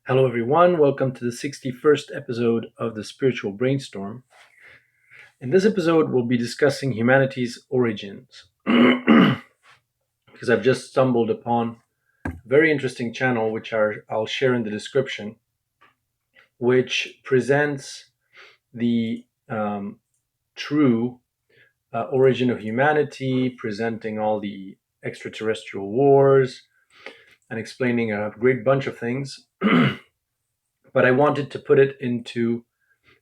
Hello, everyone. Welcome to the 61st episode of the Spiritual Brainstorm. In this episode, we'll be discussing humanity's origins because I've just stumbled upon a very interesting channel, which I'll share in the description, which presents the true origin of humanity, presenting all the extraterrestrial wars and explaining a great bunch of things. But I wanted to put it into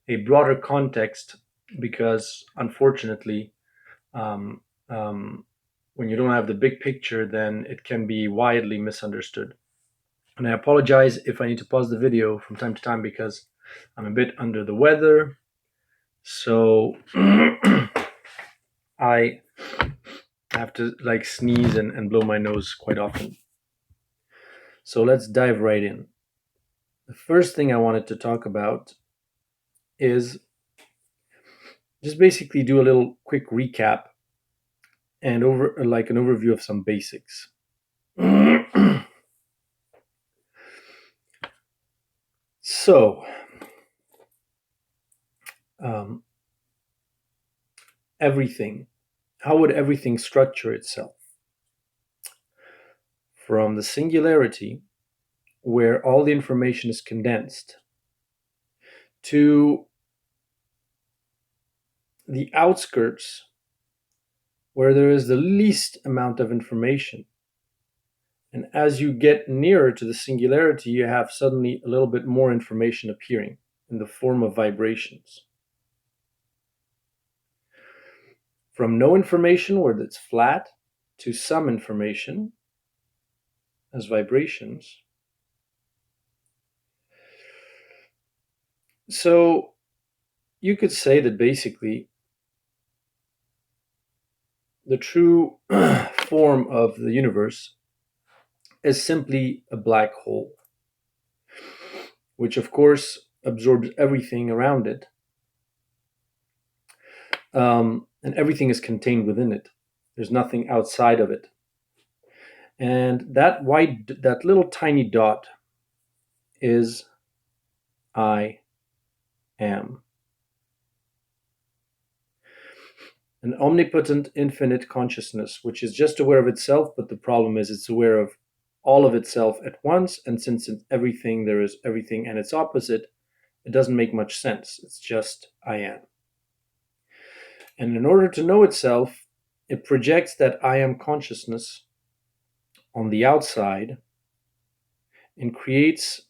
a broader context because, unfortunately, um, um, when you don't have the big picture, then it can be widely misunderstood. And I apologize if I need to pause the video from time to time because I'm a bit under the weather. So I have to sneeze and blow my nose quite often. So let's dive right in. The first thing I wanted to talk about is just basically do a little quick recap and an overview of some basics. So, everything. How would everything structure itself? From the singularity, where all the information is condensed, to the outskirts, where there is the least amount of information. And as you get nearer to the singularity, you have suddenly a little bit more information appearing in the form of vibrations. From no information, where it's flat, to some information as vibrations. So you could say that basically the true form of the universe is simply a black hole, which of course absorbs everything around it, and everything is contained within it. There's nothing outside of it. And that little tiny dot is I am. An omnipotent, infinite consciousness, which is just aware of itself, but the problem is it's aware of all of itself at once, and since it's everything, there is everything and its opposite, it doesn't make much sense. It's just I am. And in order to know itself, it projects that I am consciousness on the outside and creates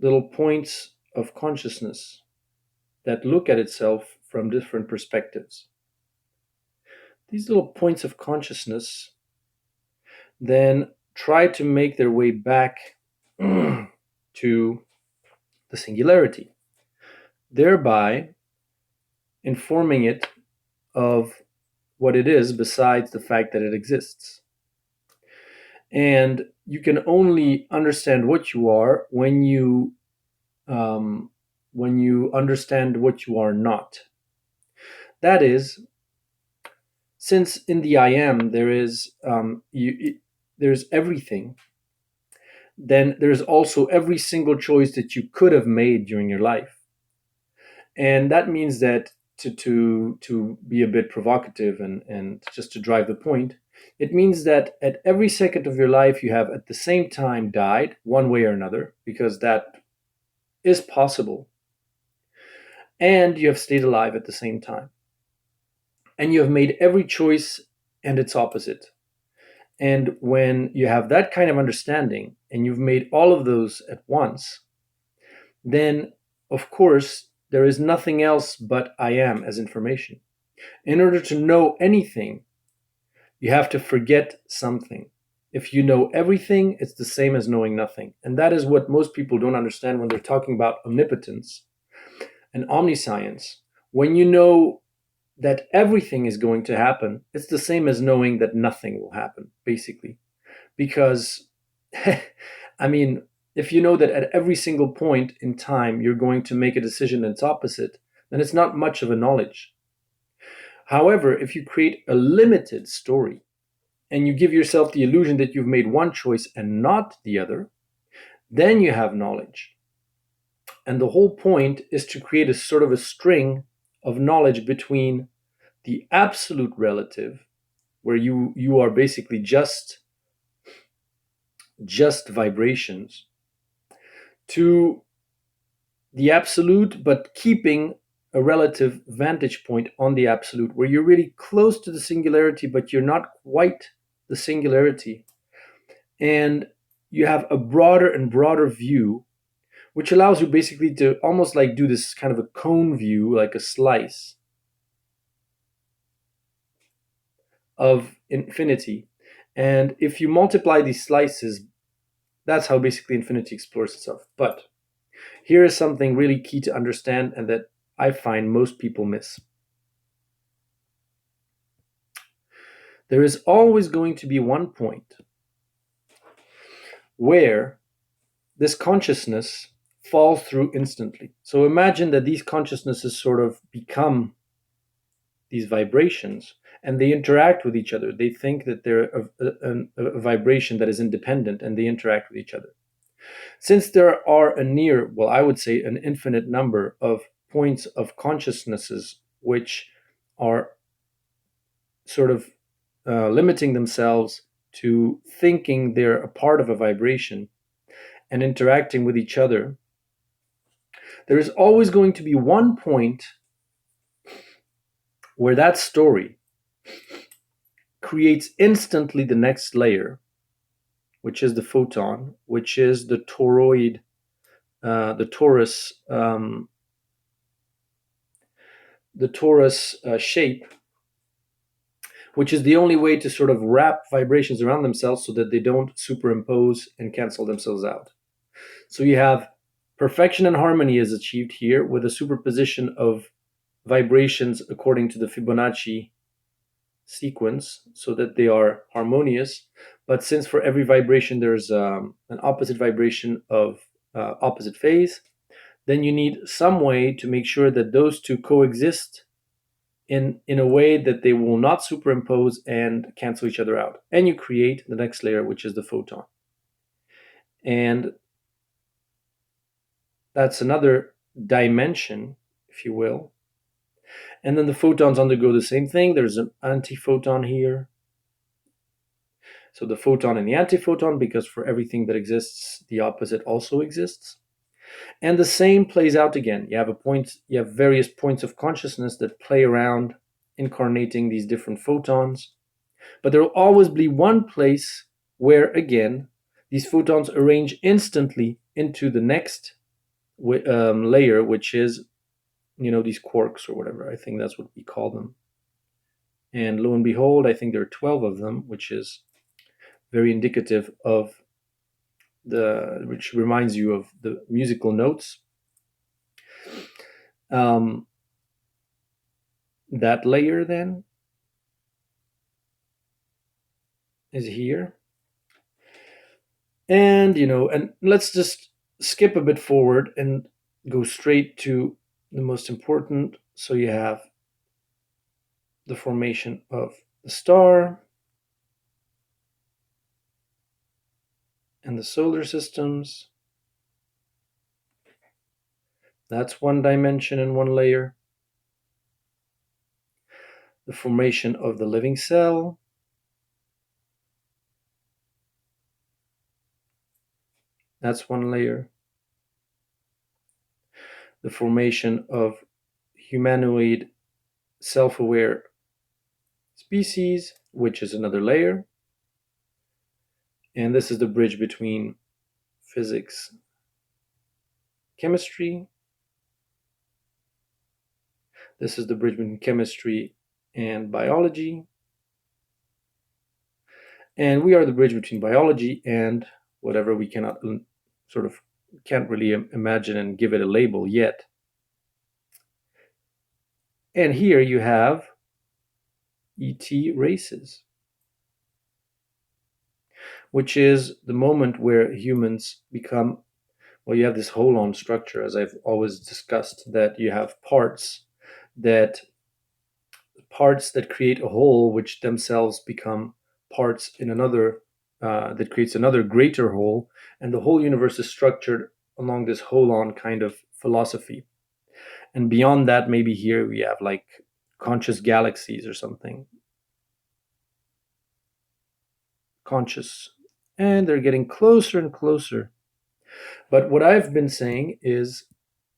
little points of consciousness that look at itself from different perspectives. These little points of consciousness then try to make their way back to the singularity, thereby informing it of what it is besides the fact that it exists. And you can only understand what you are when you understand what you are not. That is, since in the I am there is there's everything, then there's also every single choice that you could have made during your life. And that means that to be a bit provocative and just to drive the point, it means that at every second of your life you have at the same time died one way or another, because that is possible, and you have stayed alive at the same time. And you have made every choice and its opposite. And when you have that kind of understanding and you've made all of those at once, then of course there is nothing else but I am as information. In order to know anything, you have to forget something. If you know everything, it's the same as knowing nothing. And that is what most people don't understand when they're talking about omnipotence and omniscience. When you know that everything is going to happen, it's the same as knowing that nothing will happen, basically. Because, I mean, if you know that at every single point in time you're going to make a decision that's opposite, then it's not much of a knowledge. However, if you create a limited story and you give yourself the illusion that you've made one choice and not the other, Then you have knowledge. And the whole point is to create a sort of a string of knowledge between the absolute relative, where you are basically just vibrations, to the absolute, but keeping a relative vantage point on the absolute, where you're really close to the singularity, but you're not quite the singularity. And you have a broader and broader view, which allows you basically to almost like do this kind of a cone view, like a slice of infinity. And if you multiply these slices, that's how basically infinity explores itself. But here is something really key to understand and that I find most people miss. There is always going to be one point where this consciousness falls through instantly. So imagine that these consciousnesses sort of become these vibrations and they interact with each other. They think that they're a vibration that is independent and they interact with each other. Since there are a near, well, I would say an infinite number of points of consciousnesses which are sort of limiting themselves to thinking they're a part of a vibration and interacting with each other, there is always going to be one point where that story creates instantly the next layer, which is the photon, which is the toroid, the torus, shape, which is the only way to sort of wrap vibrations around themselves so that they don't superimpose and cancel themselves out. So you have perfection and harmony is achieved here with a superposition of vibrations according to the Fibonacci sequence so that they are harmonious. But since for every vibration there's an opposite vibration of opposite phase, then you need some way to make sure that those two coexist in a way that they will not superimpose and cancel each other out. And you create the next layer, which is the photon. And that's another dimension, if you will. And then the photons undergo the same thing. There's an antiphoton here. So the photon and the antiphoton, because for everything that exists, the opposite also exists. And the same plays out again. You have various points of consciousness that play around incarnating these different photons. But there will always be one place where, again, these photons arrange instantly into the next layer, which is, these quarks or whatever. I think that's what we call them. And lo and behold, I think there are 12 of them, which is very indicative of which reminds you of the musical notes. That layer then is here. And, and let's just skip a bit forward and go straight to the most important. So you have the formation of the star and the solar systems. That's one dimension and one layer. The formation of the living cell. That's one layer. The formation of humanoid self-aware species, which is another layer. And this is the bridge between physics, chemistry. This is the bridge between chemistry and biology. And we are the bridge between biology and whatever we can't really imagine and give it a label yet. And here you have ET races, which is the moment where humans become, well, you have this holon structure, as I've always discussed, that you have parts that create a whole, which themselves become parts in another that creates another greater whole, and the whole universe is structured along this holon kind of philosophy. And beyond that, maybe here we have like conscious galaxies or something. Conscious. And they're getting closer and closer. But what I've been saying is,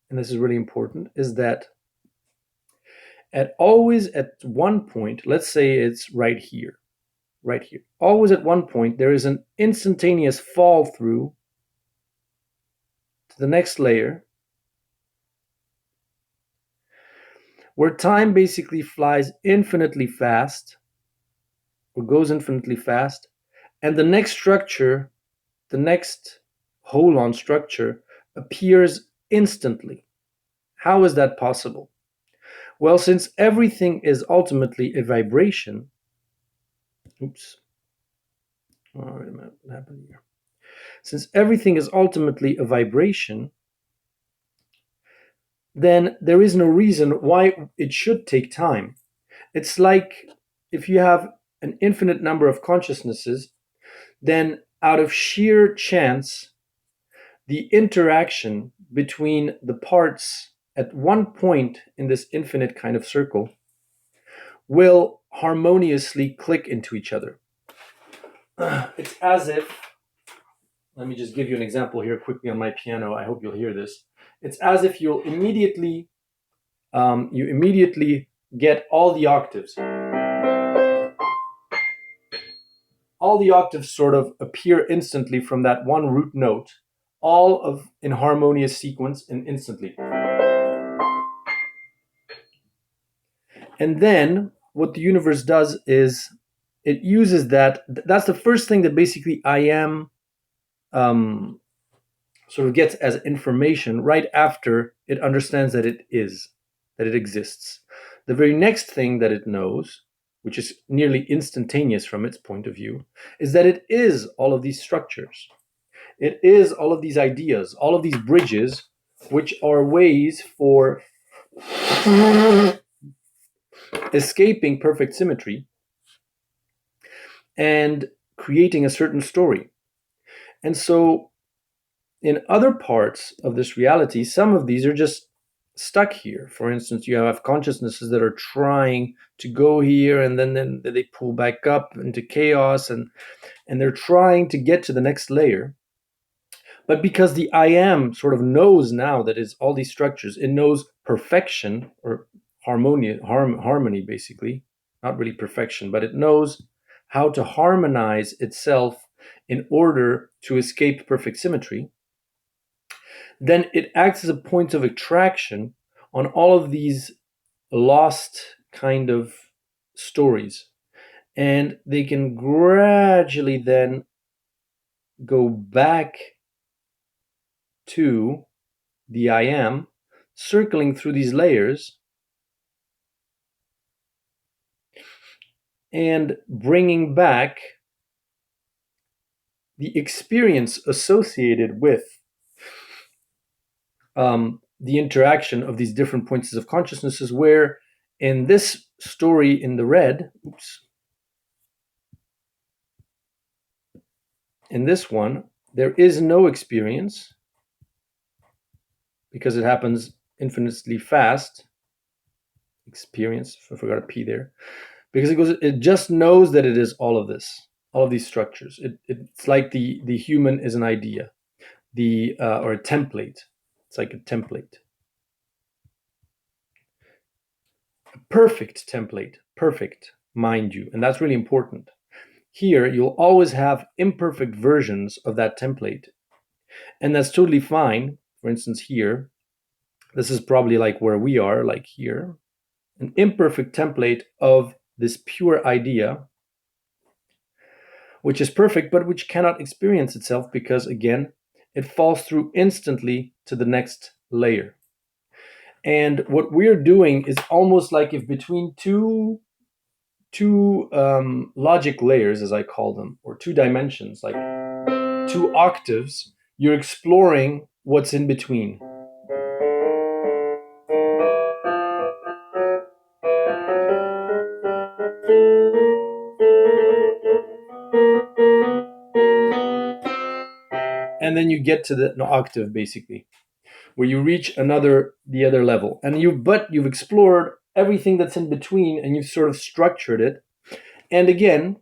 and this is really important, is that at one point, let's say it's right here, always at one point, there is an instantaneous fall through to the next layer where time basically flies infinitely fast or goes infinitely fast, and the next structure, the next holon structure, appears instantly. How is that possible? Well, since everything is ultimately a vibration, oops, oh, wait a minute, what happened here? Since everything is ultimately a vibration, then there is no reason why it should take time. It's like if you have an infinite number of consciousnesses, then out of sheer chance, the interaction between the parts at one point in this infinite kind of circle will harmoniously click into each other. It's as if, let me just give you an example here quickly on my piano. I hope you'll hear this. It's as if you immediately get all the octaves. All the octaves sort of appear instantly from that one root note, all of in harmonious sequence and instantly. And then what the universe does is it uses that. That's the first thing that basically I am sort of gets as information right after it understands that it exists. The very next thing that it knows, which is nearly instantaneous from its point of view, is that it is all of these structures. It is all of these ideas, all of these bridges, which are ways for escaping perfect symmetry and creating a certain story. And so in other parts of this reality, some of these are just stuck here. For instance, you have consciousnesses that are trying to go here, and then they pull back up into chaos, and they're trying to get to the next layer. But because the I am sort of knows now that it's all these structures, it knows perfection or harmony, basically, not really perfection, but it knows how to harmonize itself in order to escape perfect symmetry. Then it acts as a point of attraction on all of these lost kind of stories. And they can gradually then go back to the I am, circling through these layers and bringing back the experience associated with the interaction of these different points of consciousnesses, where in this story in the red, in this one, there is no experience because it happens infinitely fast. Experience, I forgot a P there. Because it just knows that it is all of this, all of these structures. It's like the human is an idea, or a template. It's like a template. A perfect template, perfect, mind you, and that's really important. Here, you'll always have imperfect versions of that template, and that's totally fine. For instance, here, this is probably like where we are, like here, an imperfect template of this pure idea, which is perfect, but which cannot experience itself because, again, it falls through instantly to the next layer. And what we're doing is almost like if between two logic layers, as I call them, or two dimensions, like two octaves, you're exploring what's in between. then you get to the octave, basically, where you reach the other level, and you've explored everything that's in between, and you've sort of structured it. And again,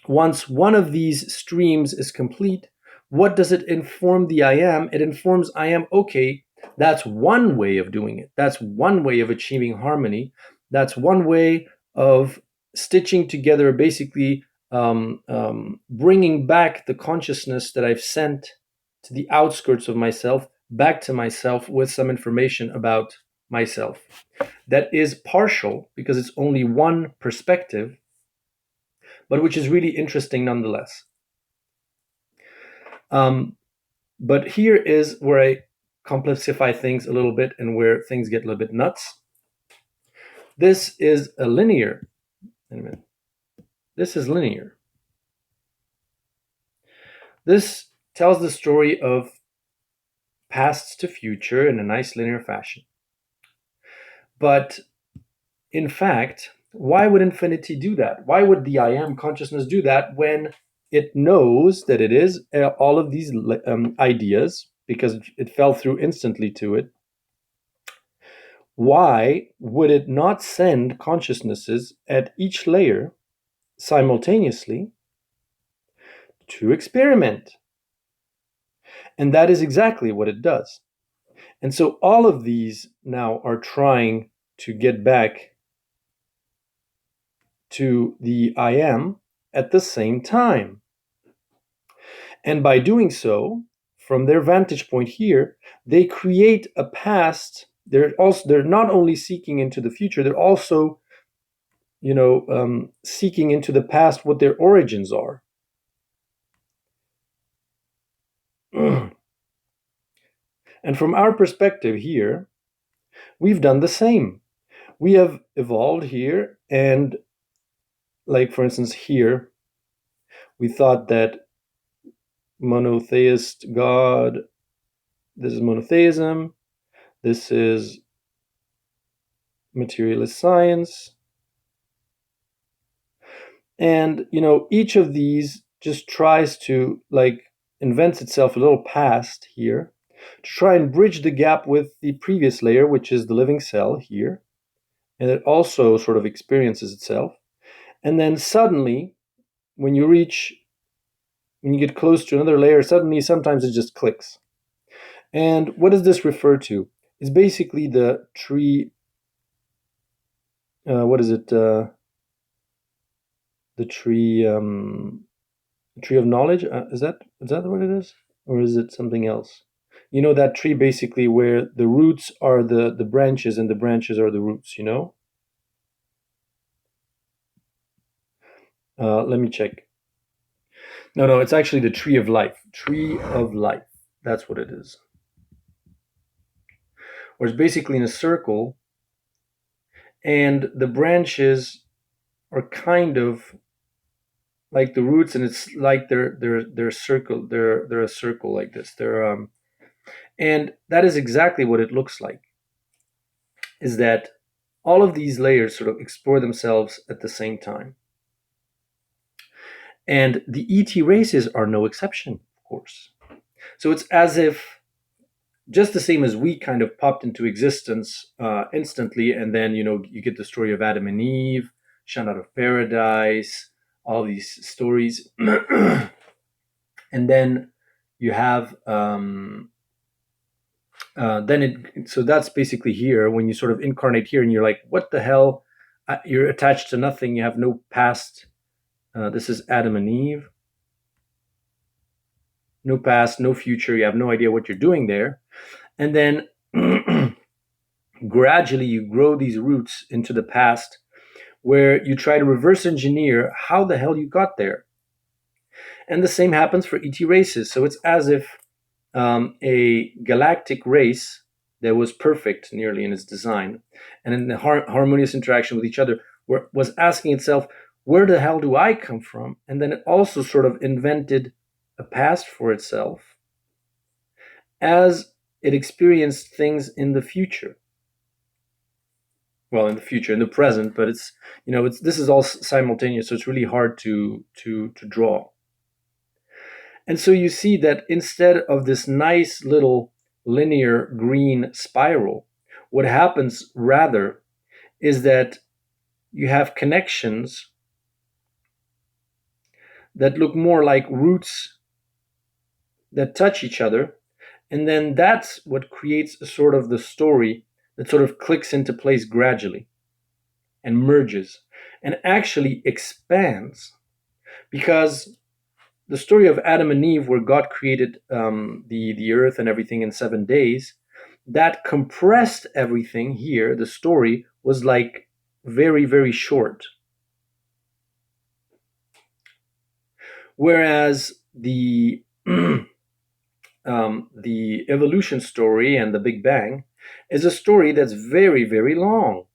once one of these streams is complete, what does it inform the I am? It informs I am, okay, that's one way of doing it. That's one way of achieving harmony. That's one way of stitching together, basically bringing back the consciousness that I've sent to the outskirts of myself, back to myself with some information about myself. That is partial because it's only one perspective, but which is really interesting nonetheless. But here is where I complexify things a little bit and where things get a little bit nuts. This is a linear. Wait a minute. This is linear. This tells the story of past to future in a nice linear fashion. But in fact, why would infinity do that? Why would the I am consciousness do that when it knows that it is all of these ideas, because it fell through instantly to it? Why would it not send consciousnesses at each layer simultaneously to experiment? And that is exactly what it does. And so all of these now are trying to get back to the I am at the same time. And by doing so, from their vantage point here, they create a past. They're not only seeking into the future, they're also, seeking into the past what their origins are. And from our perspective here, we've done the same. We have evolved here, and like, for instance, here, we thought that monotheist God, this is monotheism, this is materialist science. And, each of these just tries to, invents itself a little past here to try and bridge the gap with the previous layer, which is the living cell here. And it also sort of experiences itself. And then suddenly, when you get close to another layer, suddenly sometimes it just clicks. And what does this refer to? It's basically the tree. What is it? The tree of knowledge. Is that what it is, or is it something else? That tree basically where the roots are the branches and the branches are the roots. Let me check. No, it's actually the tree of life. Tree of life. That's what it is. Where it's basically in a circle, and the branches are kind of like the roots, and it's like they're circle. They're a circle like this. And that is exactly what it looks like. Is that all of these layers sort of explore themselves at the same time. And the ET races are no exception, of course. So it's as if, just the same as we kind of popped into existence instantly, and then, you get the story of Adam and Eve, shunned out of paradise, all these stories. And then you have, so that's basically here, when you sort of incarnate here and you're like, what the hell? You're attached to nothing. You have no past. This is Adam and Eve. No past, no future. You have no idea what you're doing there. And then gradually you grow these roots into the past, where you try to reverse engineer how the hell you got there. And the same happens for ET races. So it's as if a galactic race that was perfect nearly in its design and in the harmonious interaction with each other was asking itself, where the hell do I come from? And then it also sort of invented a past for itself as it experienced things in the future. Well, in the future, in the present, but this is all simultaneous, so it's really hard to draw. And so you see that instead of this nice little linear green spiral, what happens rather is that you have connections that look more like roots that touch each other. And then that's what creates a sort of the story that sort of clicks into place gradually and merges and actually expands. Because the story of Adam and Eve, where God created the earth and everything in 7 days, that compressed everything here. The story was like very, very short. Whereas the evolution story and the Big Bang is a story that's very, very long.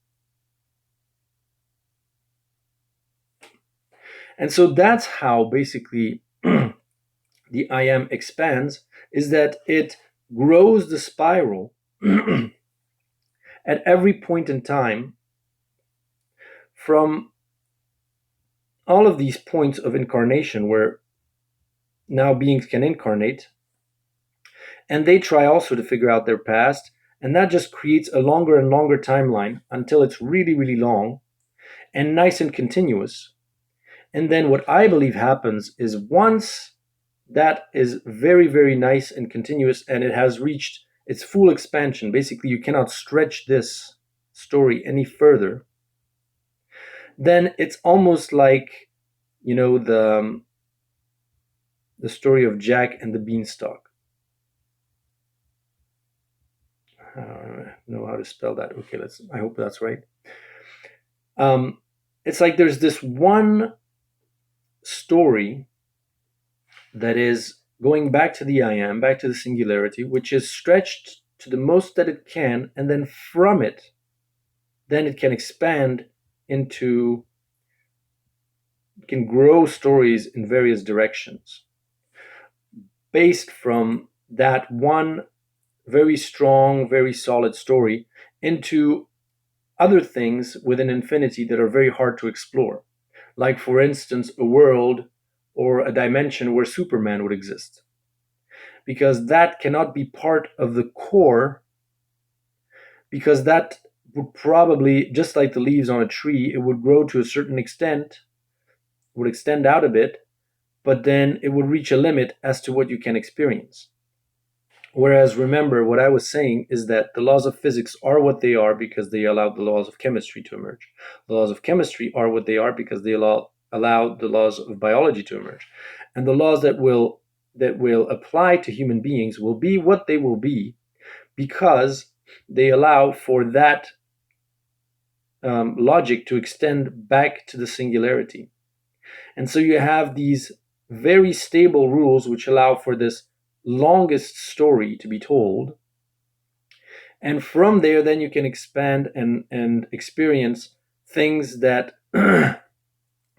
And so that's how basically the I am expands, is that it grows the spiral at every point in time from all of these points of incarnation where now beings can incarnate, and they try also to figure out their past, and that just creates a longer and longer timeline until it's really, really long and nice and continuous. And then what I believe happens is once that is very, very nice and continuous and it has reached its full expansion, basically you cannot stretch this story any further, then it's almost like, the story of Jack and the Beanstalk. I don't know how to spell that. Okay, I hope that's right. It's like there's this one story that is going back to the I am, back to the singularity, which is stretched to the most that it can, and then from it, then it can expand into, it can grow stories in various directions based from that one very strong, very solid story into other things within infinity that are very hard to explore. Like, for instance, a world or a dimension where Superman would exist. Because that cannot be part of the core, because that would probably, just like the leaves on a tree, it would grow to a certain extent, would extend out a bit, but then it would reach a limit as to what you can experience. Whereas, remember, what I was saying is that the laws of physics are what they are because they allowed the laws of chemistry to emerge. The laws of chemistry are what they are because they allow the laws of biology to emerge. And the laws that will apply to human beings will be what they will be because they allow for that logic to extend back to the singularity. And so you have these very stable rules which allow for this longest story to be told, and from there then you can expand and experience things that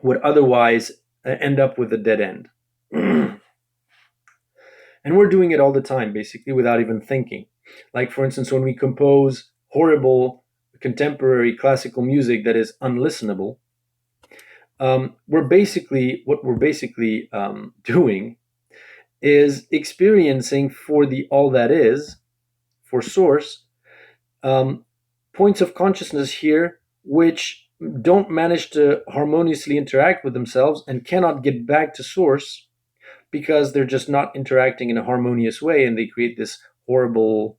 would otherwise end up with a dead end. And we're doing it all the time, basically, without even thinking. Like, for instance, when we compose horrible contemporary classical music that is unlistenable, we're basically doing is experiencing for the all that is, for source, points of consciousness here which don't manage to harmoniously interact with themselves and cannot get back to source because they're just not interacting in a harmonious way, and they create this horrible,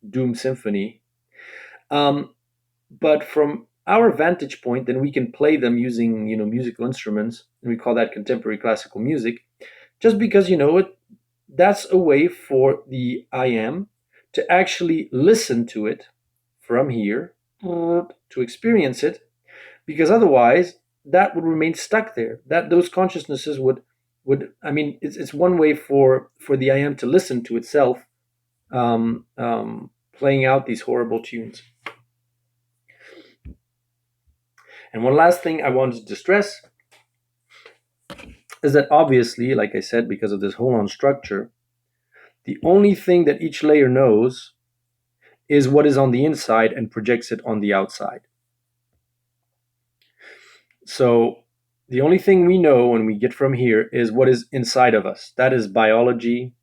doom symphony. But from our vantage point, then we can play them using, musical instruments, and we call that contemporary classical music, just because, that's a way for the I am to actually listen to it from here, to experience it, because otherwise that would remain stuck there. That those consciousnesses would it's one way for the I am to listen to itself, playing out these horrible tunes. And one last thing I wanted to stress is that obviously, like I said, because of this holon structure, the only thing that each layer knows is what is on the inside and projects it on the outside. So the only thing we know when we get from here is what is inside of us. That is biology.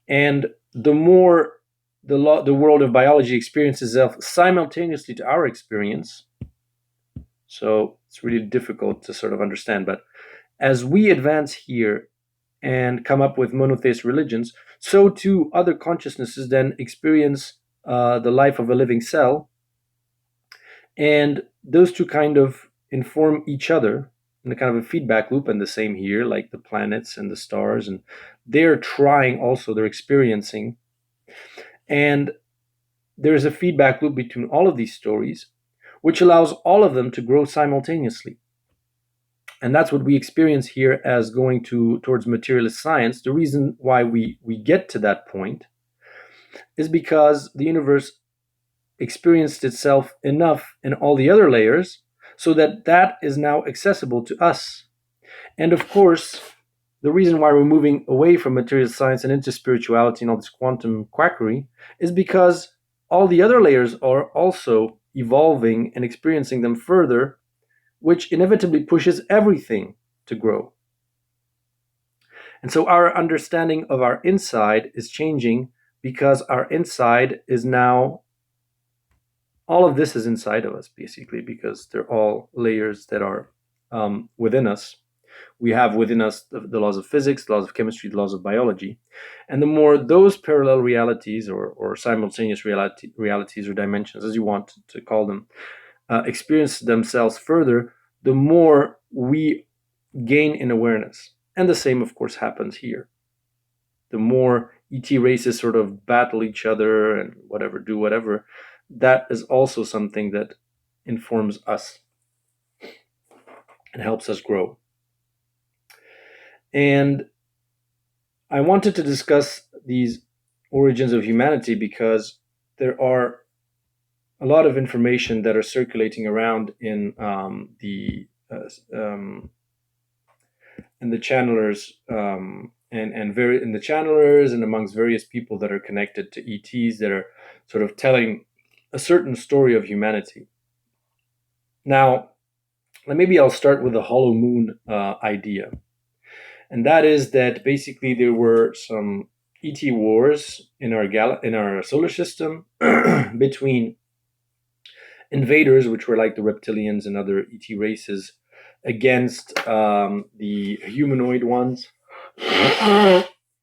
And the more the world of biology experiences itself simultaneously to our experience, so it's really difficult to sort of understand. But as we advance here and come up with monotheist religions, so too other consciousnesses then experience the life of a living cell, and those two kind of inform each other in a kind of a feedback loop. And the same here, like the planets and the stars, and they're trying also, they're experiencing, and there's a feedback loop between all of these stories, which allows all of them to grow simultaneously. And that's what we experience here as going towards materialist science. The reason why we get to that point is because the universe experienced itself enough in all the other layers so that that is now accessible to us. And of course, the reason why we're moving away from material science and into spirituality and all this quantum quackery is because all the other layers are also evolving and experiencing them further, which inevitably pushes everything to grow. And so our understanding of our inside is changing because our inside is now, all of this is inside of us, basically, because they're all layers that are within us. We have within us the laws of physics, the laws of chemistry, the laws of biology. And the more those parallel realities or simultaneous realities or dimensions, as you want to call them, experience themselves further, the more we gain in awareness. And the same, of course, happens here. The more ET races sort of battle each other and do whatever, that is also something that informs us and helps us grow. And I wanted to discuss these origins of humanity because there are a lot of information that are circulating around in the channelers in the channelers and amongst various people that are connected to ETs that are sort of telling a certain story of humanity. Now, maybe I'll start with the hollow moon idea. And that is that basically there were some ET wars in our solar system between invaders, which were like the reptilians and other ET races, against the humanoid ones,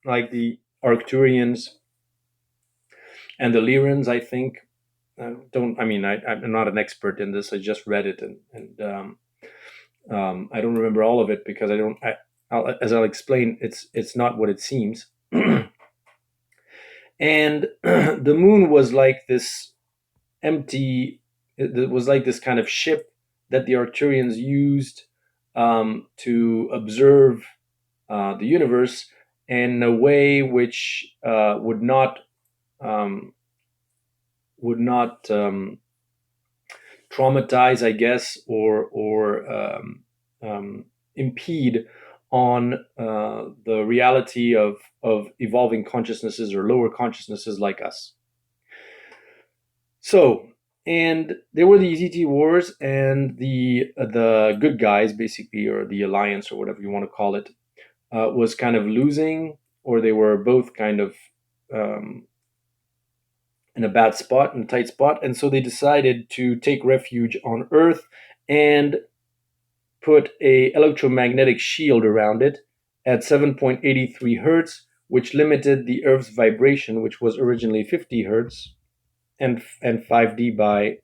like the Arcturians and the Lyrans, I think. I'm not an expert in this. I just read it, and I don't remember all of it because as I'll explain, it's not what it seems. And the moon was like this empty. It was like this kind of ship that the Arcturians used to observe the universe in a way which would not traumatize, I guess, or impede on the reality of evolving consciousnesses or lower consciousnesses like us. So, and there were these ET wars, and the good guys, basically, or the alliance, or whatever you want to call it, was kind of losing, or they were both kind of in a bad spot, in a tight spot, and so they decided to take refuge on Earth and put a electromagnetic shield around it at 7.83 hertz, which limited the Earth's vibration, which was originally 50 hertz and 5D by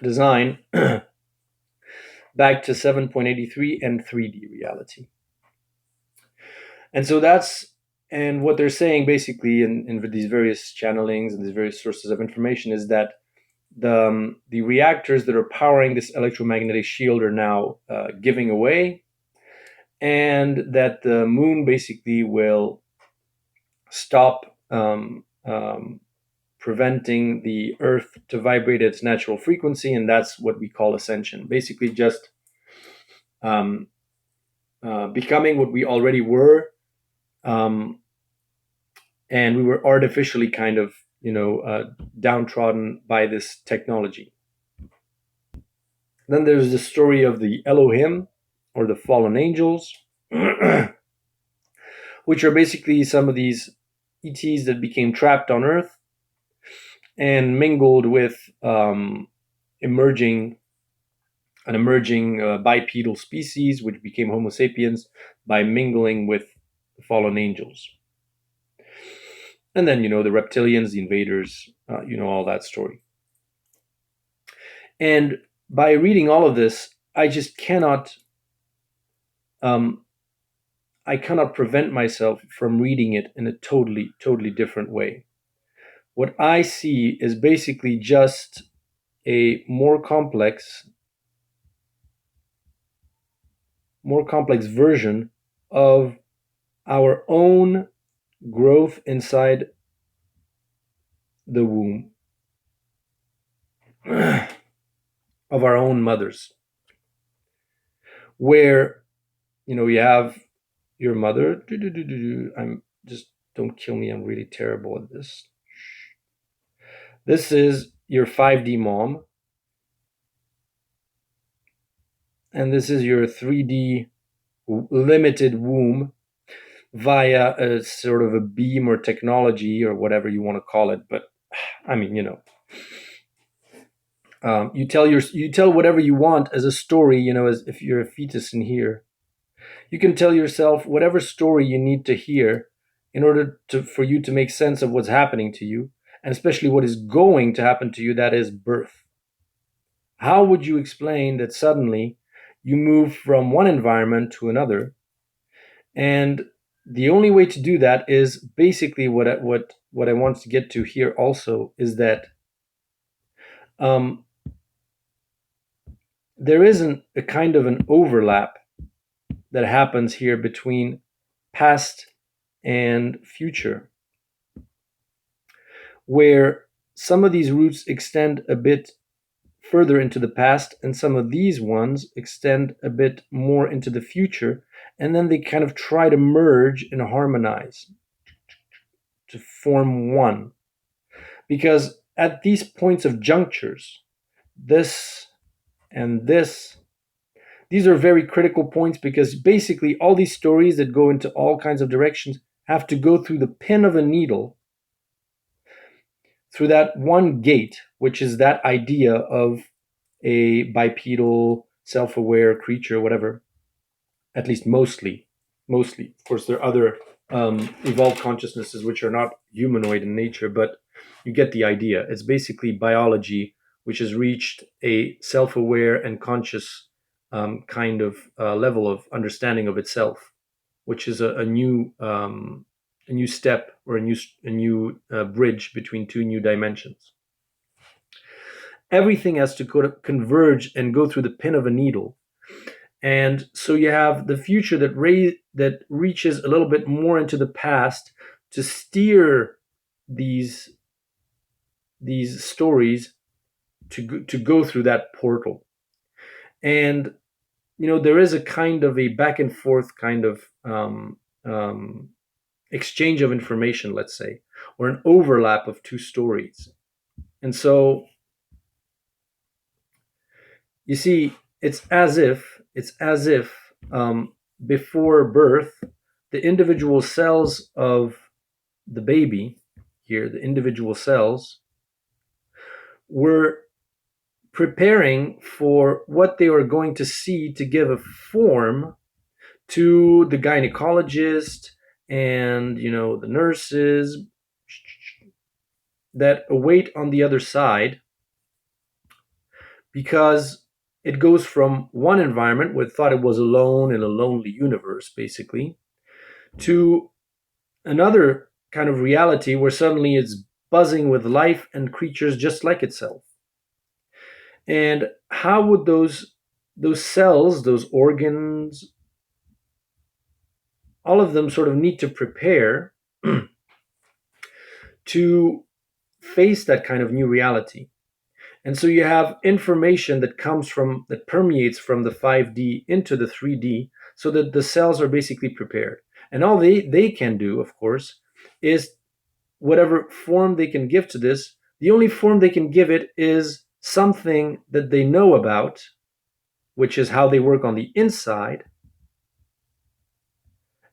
design, back to 7.83 and 3D reality. And so and what they're saying basically in these various channelings and these various sources of information is that the reactors that are powering this electromagnetic shield are now giving away, and that the moon basically will stop preventing the Earth to vibrate at its natural frequency, and that's what we call ascension. Basically, just becoming what we already were, and we were artificially kind of downtrodden by this technology. Then there's the story of the Elohim, or the fallen angels, which are basically some of these ETs that became trapped on Earth and mingled with emerging an emerging bipedal species, which became Homo sapiens by mingling with the fallen angels. And then, the reptilians, the invaders, all that story. And by reading all of this, I just I cannot prevent myself from reading it in a totally, totally different way. What I see is basically just a more complex version of our own growth inside the womb of our own mothers, where you have your mother. I'm just, don't kill me, I'm really terrible at this. This is your 5D mom, and this is your 3D limited womb via a sort of a beam or technology or whatever you want to call it. But I mean, you tell whatever you want as a story, as if you're a fetus in here. You can tell yourself whatever story you need to hear in order for you to make sense of what's happening to you, and especially what is going to happen to you, that is birth. How would you explain that suddenly you move from one environment to another? And the only way to do that is basically what I want to get to here also is that there isn't a kind of an overlap that happens here between past and future, where some of these roots extend a bit further into the past and some of these ones extend a bit more into the future, and then they kind of try to merge and harmonize to form one. Because at these points of junctures, this and this, these are very critical points, because basically all these stories that go into all kinds of directions have to go through the pin of a needle, through that one gate, which is that idea of a bipedal, self-aware creature, whatever. At least mostly. Of course, there are other evolved consciousnesses which are not humanoid in nature, but you get the idea. It's basically biology which has reached a self-aware and conscious kind of level of understanding of itself, which is a new step, or a new bridge between two new dimensions. Everything has to converge and go through the pin of a needle. And so you have the future that reaches a little bit more into the past to steer these stories to go through that portal. And there is a kind of a back and forth kind of exchange of information, let's say, or an overlap of two stories. And so you see, it's as if before birth, the individual cells of the baby here, the individual cells, were preparing for what they were going to see to give a form to the gynecologist and the nurses that await on the other side, because it goes from one environment where it thought it was alone in a lonely universe, basically, to another kind of reality where suddenly it's buzzing with life and creatures just like itself. And how would those cells, those organs, all of them sort of need to prepare to face that kind of new reality? And so you have information that permeates from the 5D into the 3D, so that the cells are basically prepared. And all they can do, of course, is whatever form they can give to this. The only form they can give it is something that they know about, which is how they work on the inside,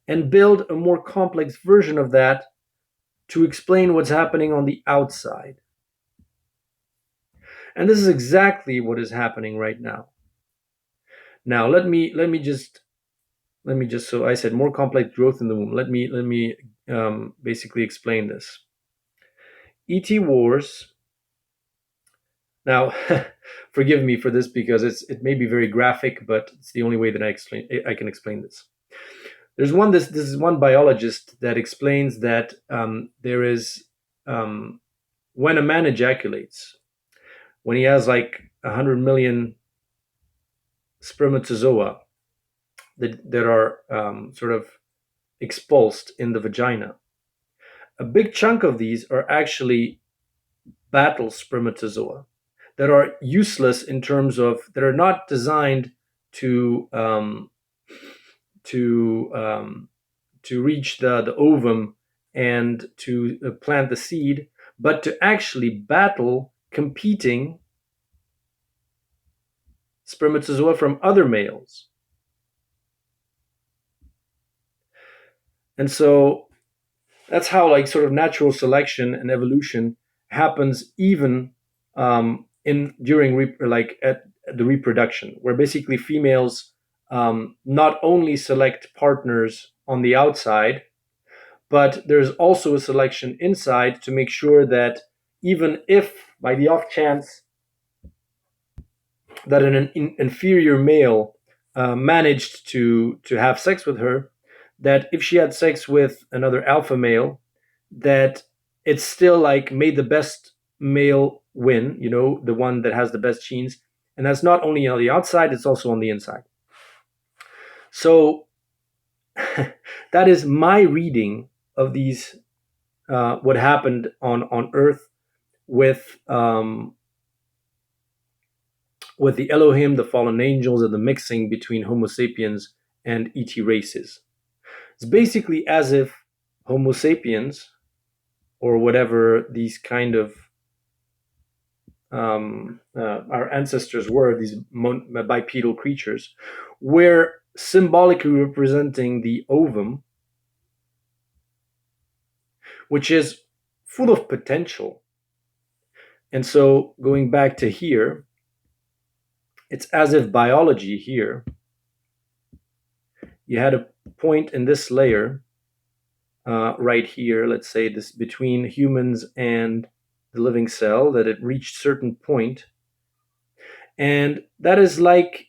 and build a more complex version of that to explain what's happening on the outside. And this is exactly what is happening right now. Now let me just so I said more complex growth in the womb. Let me basically explain this. ET wars. Now, forgive me for this because it may be very graphic, but it's the only way that I can explain this. This is one biologist that explains that there is when a man ejaculates, when he has like 100 million spermatozoa that are sort of expulsed in the vagina. A big chunk of these are actually battle spermatozoa that are useless in terms of that are not designed to to to reach the ovum and to plant the seed, but to actually battle competing spermatozoa from other males. And so that's how like sort of natural selection and evolution happens even in during like at the reproduction, where basically females not only select partners on the outside, but there's also a selection inside to make sure that even if by the off chance that an inferior male managed to have sex with her, that if she had sex with another alpha male, that it's still like made the best male win, the one that has the best genes. And that's not only on the outside, it's also on the inside. So that is my reading of these, what happened on Earth with the Elohim, the fallen angels, and the mixing between Homo sapiens and ET races. It's basically as if Homo sapiens, or whatever these kind of our ancestors were, these bipedal creatures, were symbolically representing the ovum, which is full of potential. And so going back to here, it's as if biology here, you had a point in this layer right here, let's say this between humans and the living cell, that it reached certain point, and that is like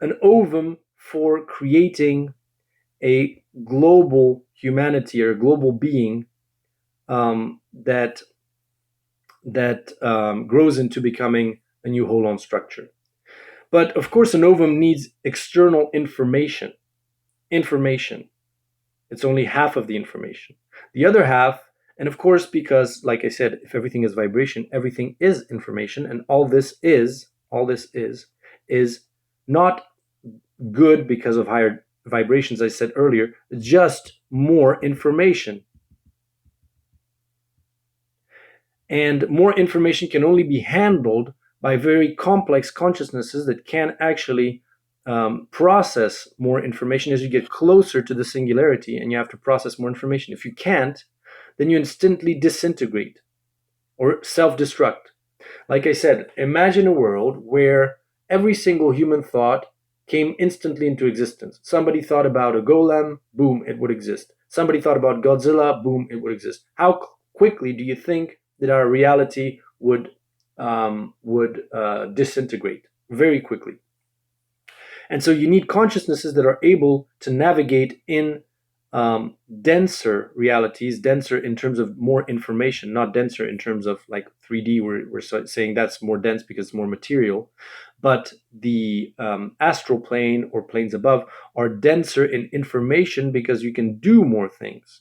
an ovum for creating a global humanity or a global being that grows into becoming a new holon structure. But of course, an ovum needs external information. It's only half of the information. The other half, and of course, because like I said, if everything is vibration, everything is information, and all this is not good because of higher vibrations, I said earlier, just more information. And more information can only be handled by very complex consciousnesses that can actually process more information as you get closer to the singularity, and you have to process more information. If you can't, then you instantly disintegrate or self-destruct. Like I said, imagine a world where every single human thought came instantly into existence. Somebody thought about a golem, boom, it would exist. Somebody thought about Godzilla, boom, it would exist. How quickly do you think that our reality would disintegrate? Very quickly. And so you need consciousnesses that are able to navigate in denser realities, denser in terms of more information, not denser in terms of like 3D, we're saying that's more dense because it's more material, but the astral plane or planes above are denser in information because you can do more things.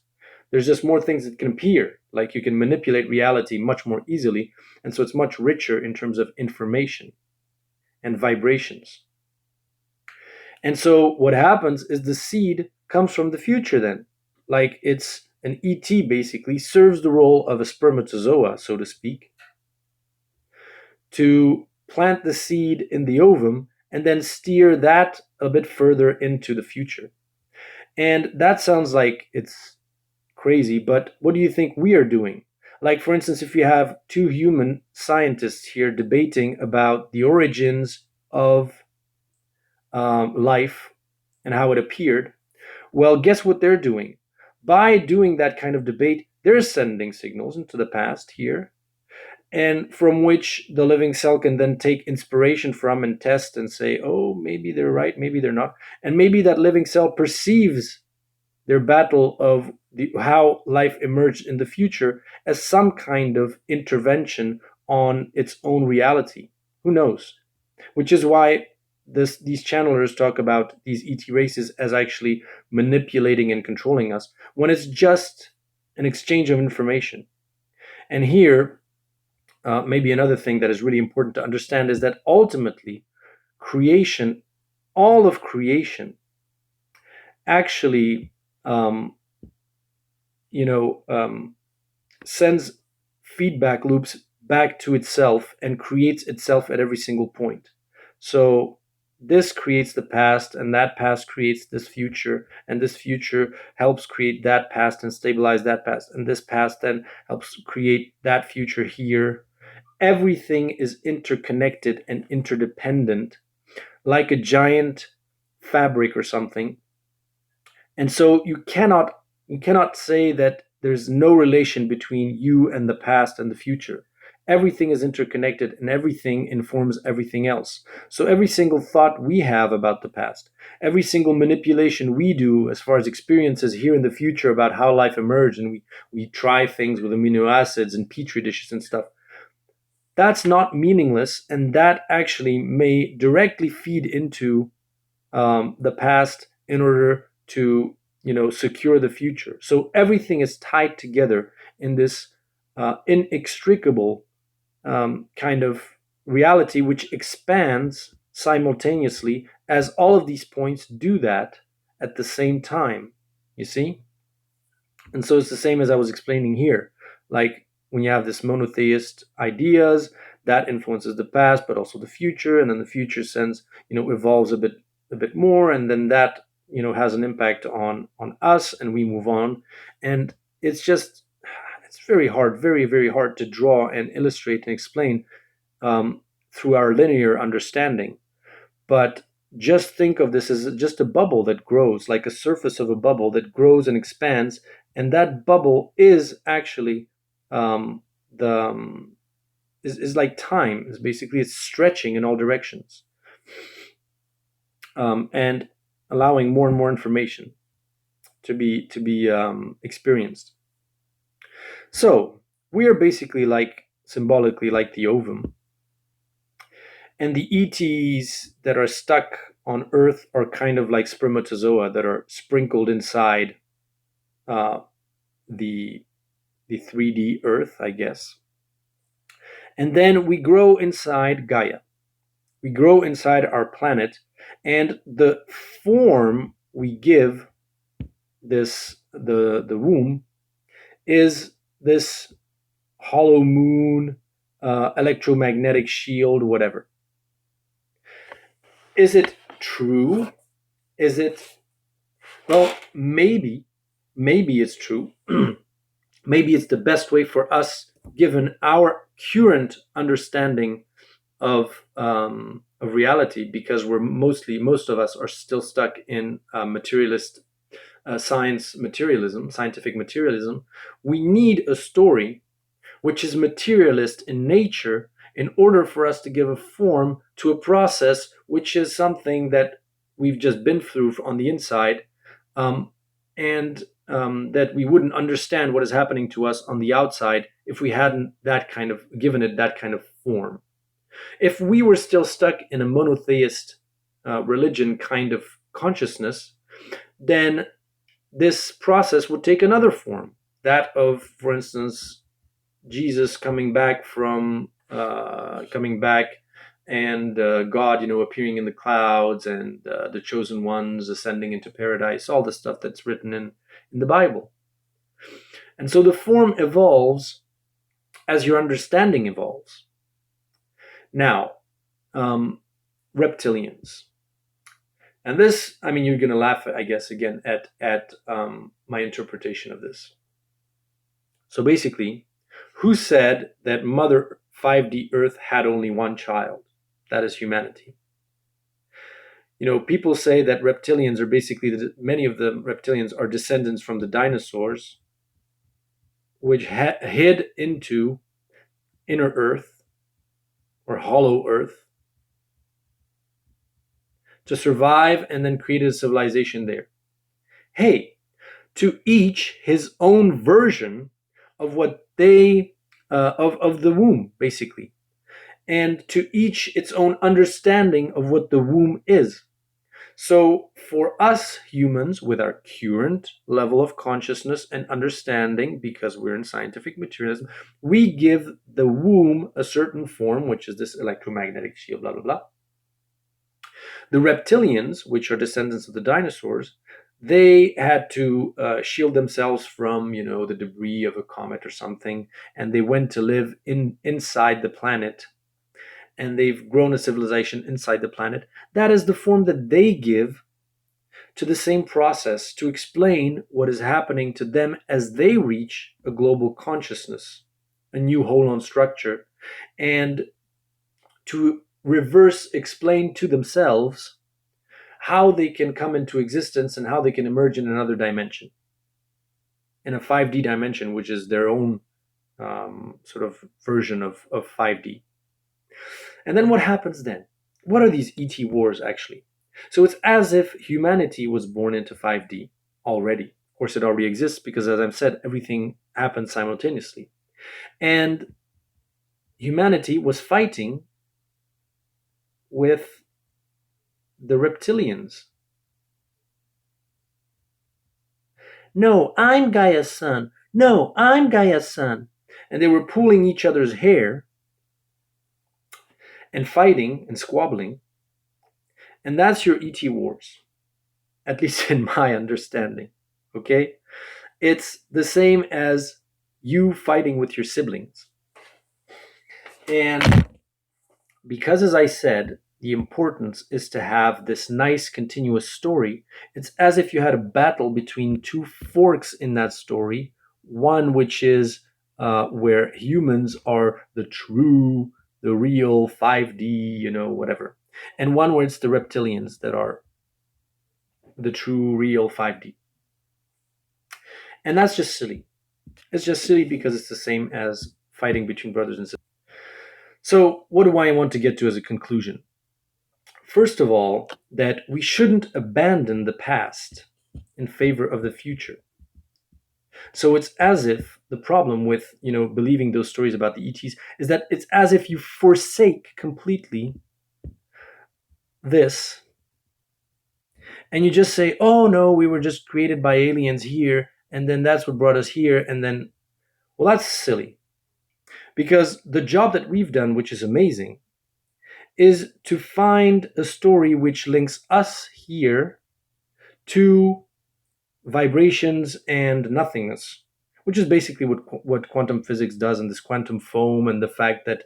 There's just more things that can appear, like you can manipulate reality much more easily, and so it's much richer in terms of information and vibrations. And so what happens is the seed comes from the future then. Like it's an ET basically, serves the role of a spermatozoa, so to speak, to plant the seed in the ovum, and then steer that a bit further into the future. And that sounds like it's crazy, but what do you think we are doing? Like, for instance, if you have two human scientists here debating about the origins of life and how it appeared, well, guess what they're doing? By doing that kind of debate, they're sending signals into the past here, and from which the living cell can then take inspiration from and test and say, oh, maybe they're right, maybe they're not. And maybe that living cell perceives their battle of how life emerged in the future as some kind of intervention on its own reality. Who knows? Which is why these channelers talk about these ET races as actually manipulating and controlling us, when it's just an exchange of information. And here, maybe another thing that is really important to understand is that ultimately, creation, all of creation, actually, um, sends feedback loops back to itself and creates itself at every single point. So this creates the past, and that past creates this future, and this future helps create that past and stabilize that past, and this past then helps create that future here. Everything is interconnected and interdependent, like a giant fabric or something. And so you cannot say that there's no relation between you and the past and the future. Everything is interconnected and everything informs everything else. So every single thought we have about the past, every single manipulation we do as far as experiences here in the future about how life emerged, and we try things with amino acids and petri dishes and stuff, that's not meaningless, and that actually may directly feed into the past in order to secure the future. So everything is tied together in this inextricable kind of reality, which expands simultaneously as all of these points do that at the same time. You see? And so it's the same as I was explaining here. Like, when you have this monotheist ideas, that influences the past, but also the future, and then the future sends, evolves a bit more, and then that has an impact on us, and we move on. And it's very hard, very, very hard to draw and illustrate and explain through our linear understanding. But just think of this as just a bubble that grows, like a surface of a bubble that grows and expands, and that bubble is actually the is like time. Is basically, it's stretching in all directions, and allowing more and more information to be experienced. So we are basically like, symbolically, like the ovum, and the ETs that are stuck on Earth are kind of like spermatozoa that are sprinkled inside uh, the 3D Earth, I guess. And then we grow inside Gaia. We grow inside our planet, and the form we give the womb is this hollow moon, electromagnetic shield, whatever. Is it true? Is it, well, maybe it's true. Maybe it's the best way for us, given our current understanding of reality, because most of us are still stuck in materialist scientific materialism. We need a story which is materialist in nature in order for us to give a form to a process which is something that we've just been through on the inside, and that we wouldn't understand what is happening to us on the outside if we hadn't given it that kind of form. If we were still stuck in a monotheist religion kind of consciousness, then this process would take another form, that of, for instance, Jesus coming back and God, appearing in the clouds, and the chosen ones ascending into paradise, all the stuff that's written in the Bible. And so the form evolves as your understanding evolves. Now, um, reptilians. And this, I mean, you're going to laugh, I guess, again at my interpretation of this. So basically, who said that Mother 5D Earth had only one child? That is humanity. People say that reptilians are basically, many of the reptilians are descendants from the dinosaurs, which hid into inner Earth or hollow Earth to survive and then created a civilization there. Hey, to each his own version of what they of the womb, basically, and to each its own understanding of what the womb is. So for us humans, with our current level of consciousness and understanding, because we're in scientific materialism, we give the womb a certain form, which is this electromagnetic shield, blah blah blah. The reptilians, which are descendants of the dinosaurs, they had to shield themselves from, the debris of a comet or something, and they went to live inside the planet, and they've grown a civilization inside the planet. That is the form that they give to the same process to explain what is happening to them as they reach a global consciousness, a new holon structure, and to reverse explain to themselves how they can come into existence and how they can emerge in another dimension, in a 5D dimension, which is their own sort of version of 5D. And then what happens then? What are these ET wars actually? So it's as if humanity was born into 5D already. Of course, it already exists because, as I've said, everything happens simultaneously. And humanity was fighting with the reptilians. No, I'm Gaia's son. No, I'm Gaia's son. And they were pulling each other's hair and fighting and squabbling. And that's your ET wars, at least in my understanding. Okay? It's the same as you fighting with your siblings. And because, as I said, the importance is to have this nice continuous story, it's as if you had a battle between two forks in that story. One which is where humans are the real 5D, whatever. And one where it's the reptilians that are the true, real 5D. And that's just silly. It's just silly because it's the same as fighting between brothers and sisters. So what do I want to get to as a conclusion? First of all, that we shouldn't abandon the past in favor of the future. So it's as if the problem with, believing those stories about the ETs is that it's as if you forsake completely this and you just say, oh no, we were just created by aliens here, and then that's what brought us here, and then, well, that's silly. Because the job that we've done, which is amazing, is to find a story which links us here to vibrations and nothingness, which is basically what quantum physics does, and this quantum foam, and the fact that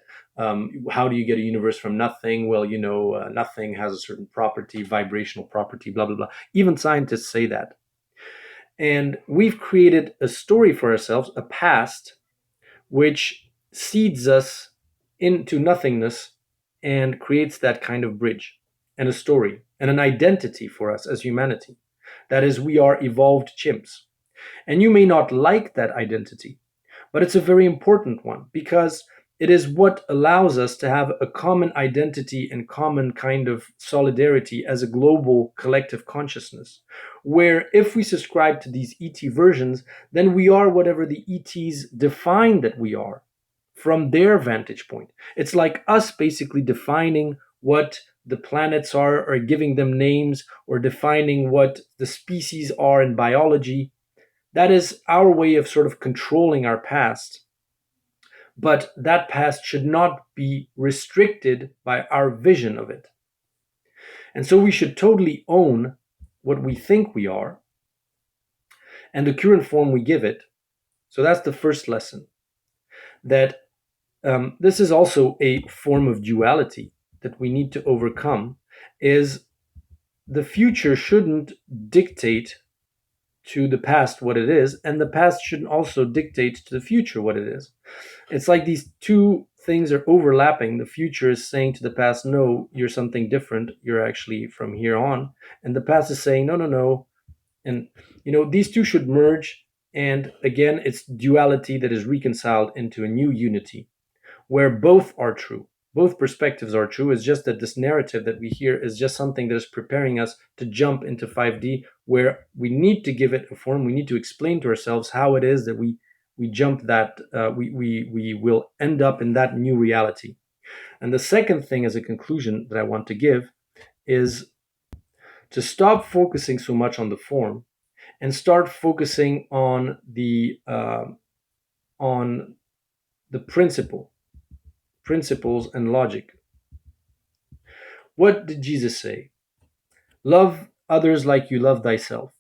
how do you get a universe from nothing? Well, nothing has a certain property, vibrational property, blah, blah, blah. Even scientists say that. And we've created a story for ourselves, a past, which seeds us into nothingness and creates that kind of bridge and a story and an identity for us as humanity. That is, we are evolved chimps. And you may not like that identity, but it's a very important one because it is what allows us to have a common identity and common kind of solidarity as a global collective consciousness, where if we subscribe to these ET versions, then we are whatever the ETs define that we are from their vantage point. It's like us basically defining what the planets are, or giving them names, or defining what the species are in biology. That is our way of sort of controlling our past. But that past should not be restricted by our vision of it. And so we should totally own what we think we are and the current form we give it. So that's the first lesson. That this is also a form of duality. that we need to overcome is the future shouldn't dictate to the past what it is, and the past shouldn't also dictate to the future what it is. It's like these two things are overlapping. The future is saying to the past, no, you're something different. You're actually from here on. And the past is saying, no, no, no. And, these two should merge. And again, it's duality that is reconciled into a new unity where both are true. Both perspectives are true. It's just that this narrative that we hear is just something that is preparing us to jump into 5D, where we need to give it a form. We need to explain to ourselves how it is that we jump that we will end up in that new reality. And the second thing, as a conclusion, that I want to give is to stop focusing so much on the form and start focusing on the principles and logic. What did Jesus say? Love others like you love thyself.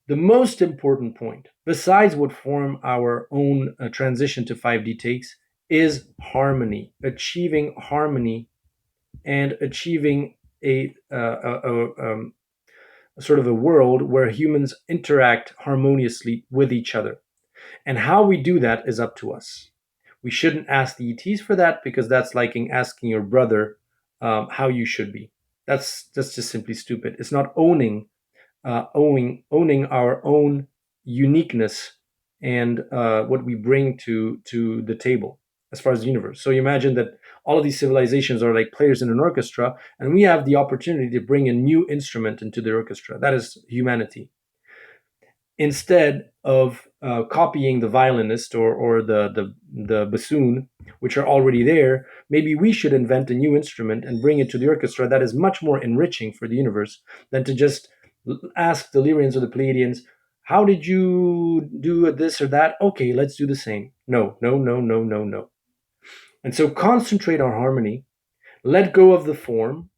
The most important point, besides what form our own transition to 5D takes, is harmony, achieving harmony and achieving a sort of a world where humans interact harmoniously with each other. And how we do that is up to us. We shouldn't ask the ETs for that, because that's like asking your brother how you should be. That's just simply stupid. It's not owning our own uniqueness and what we bring to the table as far as the universe. So you imagine that all of these civilizations are like players in an orchestra, and we have the opportunity to bring a new instrument into the orchestra. That is humanity. Instead of copying the violinist or the bassoon, which are already there, maybe we should invent a new instrument and bring it to the orchestra that is much more enriching for the universe than to just ask the Lyrians or the Pleiadians, how did you do this or that? Okay, let's do the same. No, no, no, no, no, no. And so concentrate on harmony, let go of the form,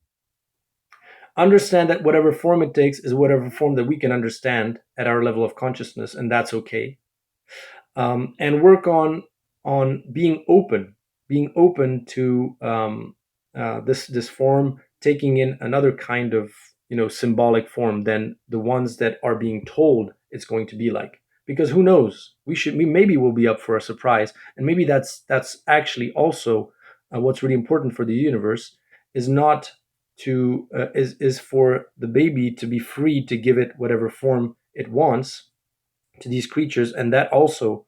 understand that whatever form it takes is whatever form that we can understand at our level of consciousness, and that's okay. And work on being open to this form taking in another kind of symbolic form than the ones that are being told it's going to be like. Because who knows? Maybe we'll be up for a surprise, and maybe that's actually also what's really important for the universe is not to is for the baby to be free to give it whatever form it wants to these creatures, and that also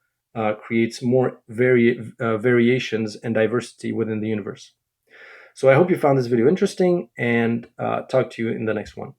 creates more variations and diversity within the universe. So I hope you found this video interesting, and talk to you in the next one.